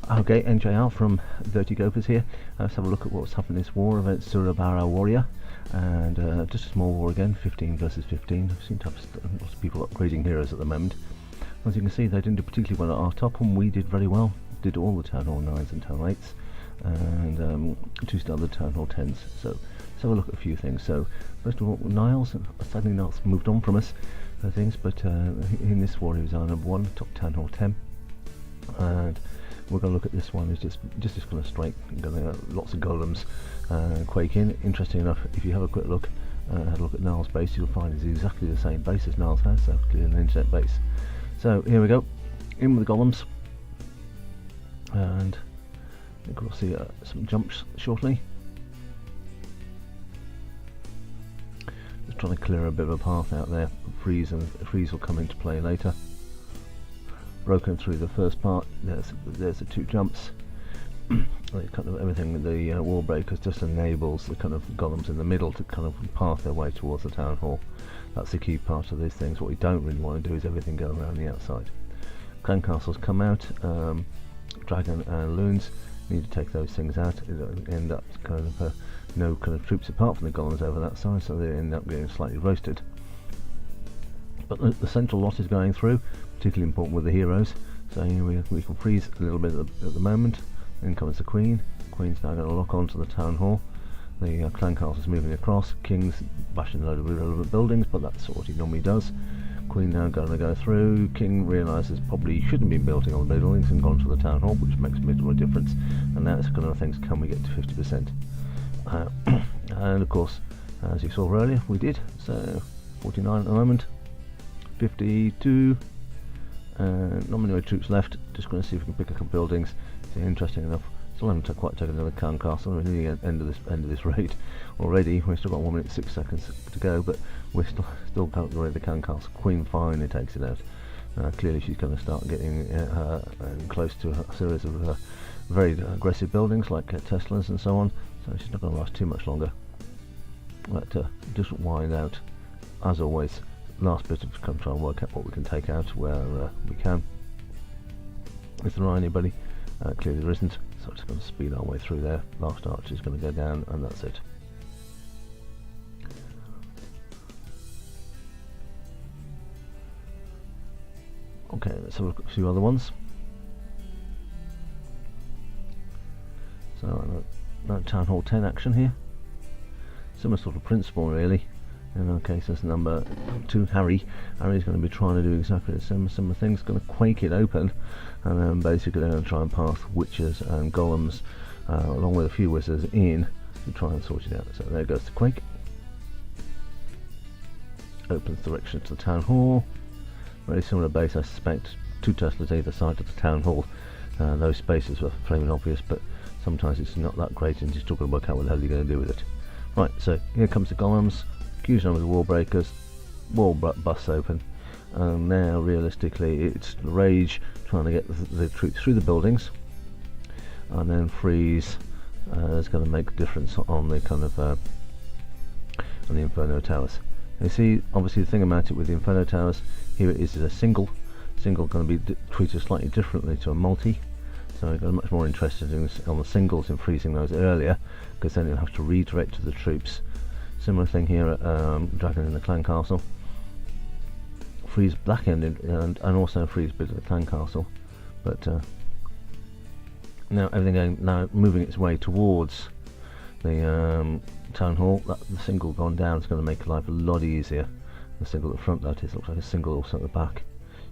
Okay, NJR from Dirty Gophers here. Let's have a look at what's happened in this war against Surabaya Warior. And just a small war again, 15 versus 15. I seem to have lots of people upgrading heroes at the moment. As you can see, they didn't do particularly well at our top, and we did very well. Did all the Town Hall 9s and Town 8s, and 2-star the Town Hall 10s. So let's have a look at a few things. So first of all, Niles, sadly Niles moved on from us, things, but in this war he was our number 1, top Town Hall 10. And we're going to look at this one. It's just this kind of straight, lots of golems quaking. Interesting enough, if you have a quick look, had a look at Niles' base, you'll find it's exactly the same base as Niles has, so clearly an internet base. So here we go, in with the golems, and I think we'll see some jumps shortly. Just trying to clear a bit of a path out there. Freeze will come into play later. Broken through the first part. There's the 2 jumps. Kind of everything. The wall breakers just enables the kind of golems in the middle to kind of path their way towards the town hall. That's the key part of these things. What we don't really want to do is everything go around the outside. Clan castles come out. Dragon and loons need to take those things out. It'll end up kind of no kind of troops apart from the golems over that side, so they end up getting slightly roasted. But the central lot is going through, particularly important with the heroes. So here we can freeze a little bit at the moment. Then comes the Queen. Queen's now going to lock onto the town hall. The clan castle's moving across. King's bashing a load of irrelevant buildings, but that's what he normally does. Queen now going to go through. King realises probably shouldn't be building on the buildings and gone to the town hall, which makes a bit of a difference. And now it's kind of things, can we get to 50%? And of course, as you saw earlier, we did. So 49 at the moment. 52, not many more troops left. Just going to see if we can pick a couple buildings. So interesting enough, still haven't quite taken another clan castle. We're nearly at the end of this raid already. We've still got 1 minute 6 seconds to go, but we're still can't get rid of the clan castle. Queen finally takes it out. Clearly she's going to start getting close to a series of very aggressive buildings like Teslas and so on. So she's not going to last too much longer. But just wind out as always. Last bit of come try and work out what we can take out where we can. Is there anybody? Clearly there isn't, so I'm just going to speed our way through there. Last archer is going to go down, and that's it. Okay, let's have a look at a few other ones. So no Town Hall 10 action here. Similar sort of principle really. In our case, that's number 2, Harry. Harry's going to be trying to do exactly the same things. Going to quake it open, and then basically they're going to try and pass witches and golems, along with a few wizards, in to try and sort it out. So there goes the quake. Opens direction to the town hall. Very similar base, I suspect. 2 Teslas either side of the town hall. Those spaces were flaming obvious, but sometimes it's not that great, and you're still going to work out what the hell you're going to do with it. Right, so here comes the golems. Huge number of wall breakers, wall busts open, and now realistically it's rage trying to get the troops through the buildings, and then freeze is going to make a difference on the kind of on the Inferno Towers. You see, obviously the thing about it with the Inferno Towers, here it is a single going to be treated slightly differently to a multi, so I'm much more interested on the singles in freezing those earlier, because then you'll have to redirect to the troops. Similar thing here at Dragon in the Clan Castle. Freeze black ended and also freeze bit of the Clan Castle. But now everything moving its way towards the Town Hall. The single gone down is going to make life a lot easier. The single at the front, that is, looks like a single also at the back.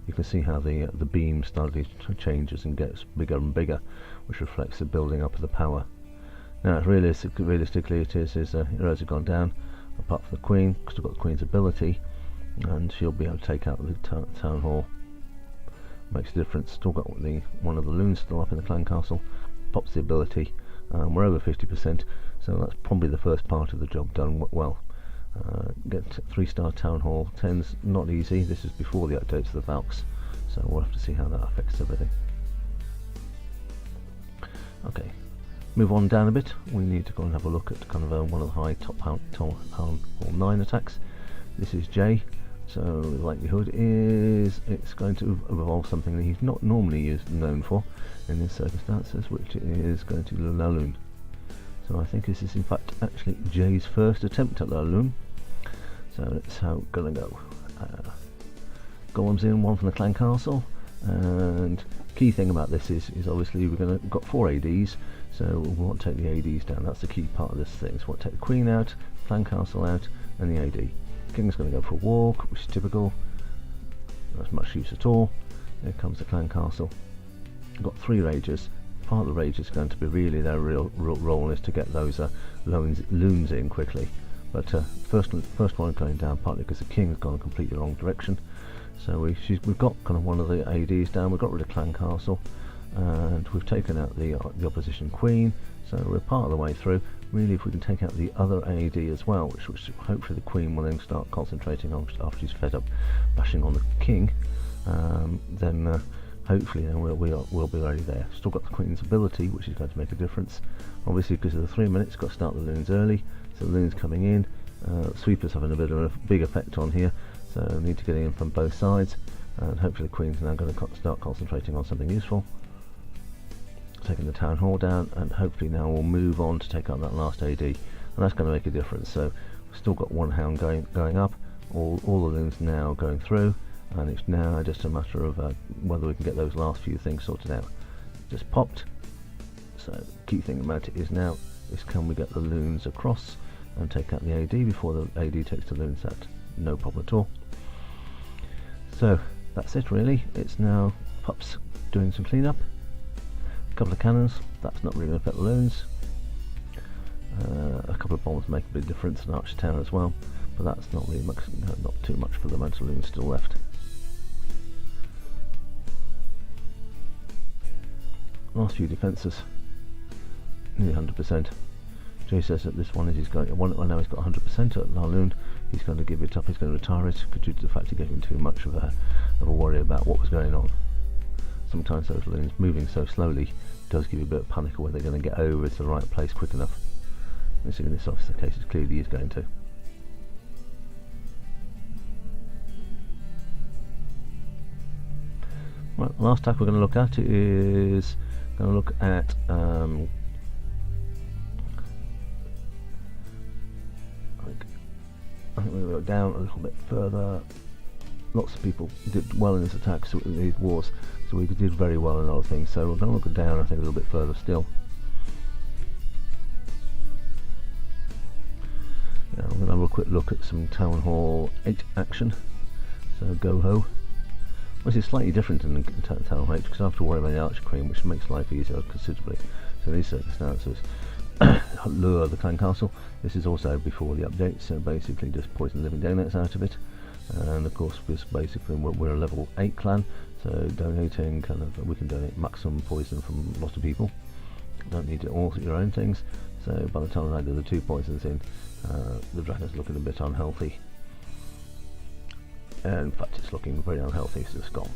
You can see how the beam slightly changes and gets bigger and bigger, which reflects the building up of the power. Now, realistically, it is heroes have gone down, apart from the Queen, because we've got the Queen's ability, and she'll be able to take out the town hall. Makes a difference. Still got one of the loons still up in the clan castle. Pops the ability. We're over 50%, so that's probably the first part of the job done well. Get 3-star town hall 10's not easy. This is before the updates of the Valks, so we'll have to see how that affects everything. Okay. Move on down a bit. We need to go and have a look at kind of one of the high top Town Hall 9 attacks. This is J. So the likelihood is it's going to evolve something that he's not normally known for in these circumstances, which is going to golaloon. So I think this is in fact actually Jay's first attempt at golaloon. So that's how it's going to go. Golems in, one from the clan castle, and key thing about this is obviously we've got 4 ADs, so we want to take the ADs down. That's the key part of this thing. So we want to take the queen out, clan castle out, and the AD. King's going to go for a walk, which is typical. Not as much use at all. Here comes the clan castle. We've got 3 rages. Part of the rage is going to be really their real role is to get those loons in quickly. But first one going down partly because the king's gone a completely wrong direction. So we've got kind of one of the ADs down. We've got rid of clan castle, and we've taken out the opposition queen. So we're part of the way through. Really, if we can take out the other AD as well, which hopefully the queen will then start concentrating on after she's fed up bashing on the king, then hopefully then we'll be ready there. Still got the queen's ability, which is going to make a difference. Obviously, because of the 3 minutes, got to start the loons early. So the loons coming in. Sweeper's having a bit of a big effect on here, so I need to get in from both sides, and hopefully the queen's now going to start concentrating on something useful. Taking the town hall down, and hopefully now we'll move on to take out that last AD, and that's going to make a difference. So we've still got 1 hound going up, all the loons now going through, and it's now just a matter of whether we can get those last few things sorted out. Just popped. So the key thing about it is now is can we get the loons across and take out the AD before the AD takes the loon set. No problem at all. So that's it really. It's now pups doing some cleanup. A couple of cannons, that's not really going to affect the loons. A couple of bombs make a big difference, an archer tower as well, but that's not really much, not too much for the amount of loons still left. Last few defences, nearly 100%. Jay says that this one is he's going. I know he's got 100% at golaloon. He's going to give it up. He's going to retire it due to the fact he gave him too much of a worry about what was going on. Sometimes those loons moving so slowly does give you a bit of panic of whether they're going to get over to the right place quick enough. Which in this officer case it clearly is going to. Right, the last attack we're going to look at is going to look at I think we're going to go down a little bit further. Lots of people did well in this attack, so in these wars, so we did very well in other things. So we're going to look down, I think, a little bit further still. Yeah, I'm going to have a quick look at some Town Hall 8 action. So go ho. This is slightly different in Town Hall 8 because I have to worry about the Archer Queen, which makes life easier considerably. So in these circumstances, lure the clan castle. This is also before the update, so basically just poison living daylights out of it. And of course, basically we're a level 8 clan, so donating we can donate maximum poison from a lot of people. Don't need it all for your own things. So by the time I do the 2 poisons in, the dragon's looking a bit unhealthy. And in fact, it's looking very unhealthy, so it's gone.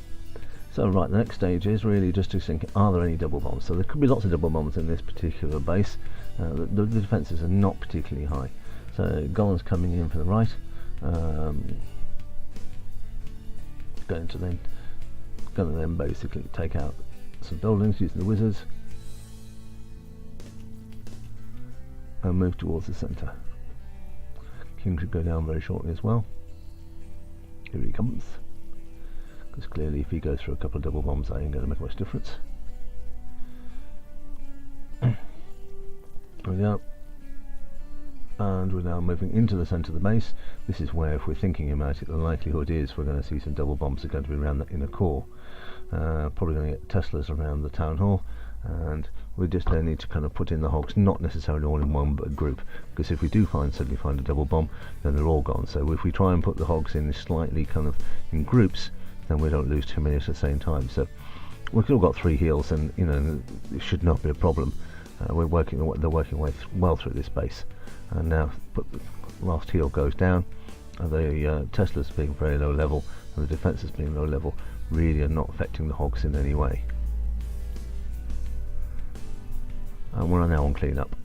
So right, the next stage is really just to think, are there any double bombs? So there could be lots of double bombs in this particular base. The defences are not particularly high. So golems coming in for the right. Going to then basically take out some buildings using the wizards and move towards the centre. King should go down very shortly as well. Here he comes. Because clearly if he goes through a couple of double bombs, that ain't going to make much difference. There we go. And we're now moving into the centre of the base. This is where, if we're thinking about it, the likelihood is we're going to see some double bombs are going to be around the inner core. Probably going to get Teslas around the town hall, and we just then need to kind of put in the hogs, not necessarily all in one, but a group. Because if we do suddenly find a double bomb, then they're all gone. So if we try and put the hogs in slightly kind of in groups, then we don't lose too many at the same time. So we've still got 3 heals, and it should not be a problem. They're working well through this base. And now the last heal goes down, and the Teslas being very low level and the defences being low level really are not affecting the hogs in any way. And we're now on clean up.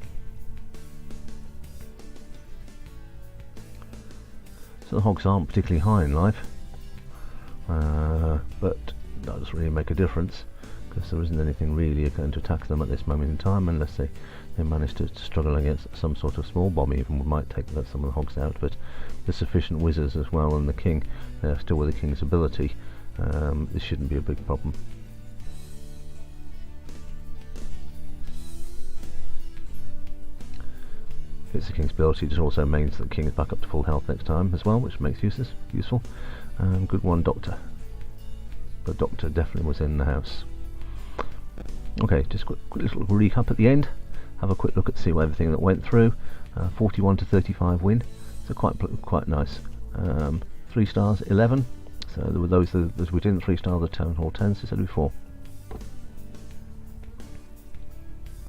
of the hogs aren't particularly high in life, but that doesn't really make a difference, because there isn't anything really going to attack them at this moment in time, unless they manage to struggle against some sort of small bomb. Even we might take some of the hogs out, but there's sufficient wizards as well, and the king, still with the king's ability, this shouldn't be a big problem. It's the king's ability. It also means that the king is back up to full health next time as well, which makes useful. Good one, Doctor. The Doctor definitely was in the house. Okay, just quick little recap at the end. Have a quick look at see everything that went through. 41 to 35 win, so quite nice. 3 stars, 11. So there were those we didn't 3 star the Town Hall 10s, as I said before.